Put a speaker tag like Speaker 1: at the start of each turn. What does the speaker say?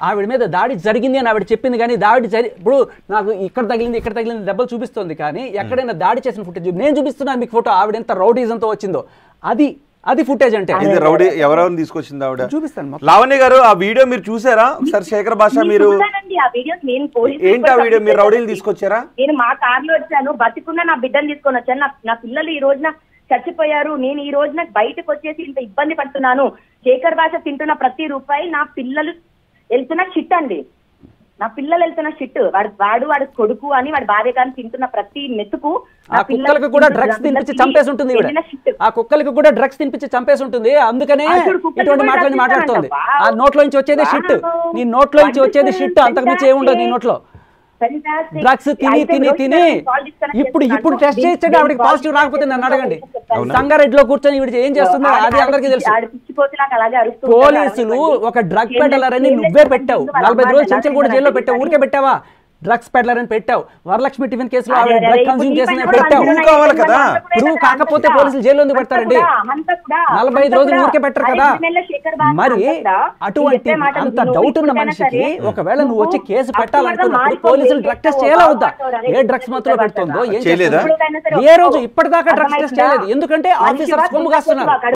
Speaker 1: ఆవిడ మీద దాడి జరిగింది అని ఆవిడ చెప్పింది, కానీ దాడి ఇప్పుడు నాకు ఇక్కడ తగిలింది దెబ్బలు చూపిస్తుంది, కానీ ఎక్కడైనా దాడి చేసిన ఫుటేజ్ నేను చూపిస్తున్నాను మీకు ఫోటో. ఆవిడ ఎంత రౌడీజంతో వచ్చిందో అది ఫుటేజ్ అంటే.
Speaker 2: ఇది రౌడీ ఎవరెవరిని తీసుకొచ్చింది ఆవిడ?
Speaker 1: చూపిస్తాను.
Speaker 2: లావణ్య గారు ఆ వీడియో మీరు చూసారా ఒకసారి? శేఖర్ భాష మీరు ఏంటి ఆ వీడియో? మీరు రౌడీలు తీసుకొచ్చారా?
Speaker 3: నేను మా కార్లో వచ్చాను, బతికున్న నా బిడ్డను తీసుకొని వచ్చాను. నా పిల్లలు ఈ రోజున చచ్చిపోయారు. నేను ఈ రోజున బయటకు వచ్చేసి ఇంత ఇబ్బంది పడుతున్నాను. శేఖర్ భాష తింటున్న ప్రతి రూపాయి నా పిల్లలు వెళ్తున్న షిట్ అండి. నా పిల్లలు వెళ్తున్న షిట్. వాడు కొడుకు అని వాడి భార్య కానీ తింటున్న ప్రతి మెతుకు.
Speaker 1: ఆ కుక్కలకు కూడా డ్రగ్స్ తినిపించి చంపేసి ఉంటుంది. ఆ కుక్కలకు కూడా డ్రగ్స్ తినిపించి చంపేసి ఉంటుంది. అందుకనే ఇటువంటి మాటలని మాట్లాడుతోంది. ఆ నోట్లో నుంచి వచ్చేది షిట్. నీ నోట్లో నుంచి వచ్చేది షిట్, అంతకుమించి ఏముండదు నీ నోట్లో. డ్రగ్స్ తిని ఇప్పుడు టెస్ట్ చేయించండి. ఆవిడకి పాజిటివ్ రాకపోతే నన్ను అడగండి. సంగారెడ్డిలో కూర్చొని ఈవిడ ఏం చేస్తుందో అది అందరికీ తెలుసు. పోలీసులు ఒక డ్రగ్ పెడలర్ అని నువ్వే పెట్టావు. 40 రోజులు చెంచల్ కూడా జైల్లో పెట్టావు. ఊరికే పెట్టావా? డ్రగ్స్ పెడలర్ అని పెట్టావు. వరలక్ష్మి టిఫిన్ కేసులో ఆవిడ డ్రగ్ కన్స్యూమ్ చేసిన పెట్టావు. ప్రూవ్ కాకపోతే పోలీసులు జైల్లో ఎందుకు పెడతారండి? 45 రోజులు ఊరికే పెట్టరు కదా. మరి అటువంటి అంత డౌట్ ఉన్న మనిషికి ఒకవేళ నువ్వు వచ్చి కేసు పెట్టాలనుకున్నప్పుడు పోలీసులు డ్రగ్ టెస్ట్ చేయాలా వద్దా? ఏ డ్రగ్స్ మాత్రం పెడుతుందో ఏ రోజు ఇప్పటిదాకా డ్రగ్స్ టెస్ట్ చేయలేదు. ఎందుకంటే ఆఫీసర్స్ కొమ్ము కాస్తున్నారు.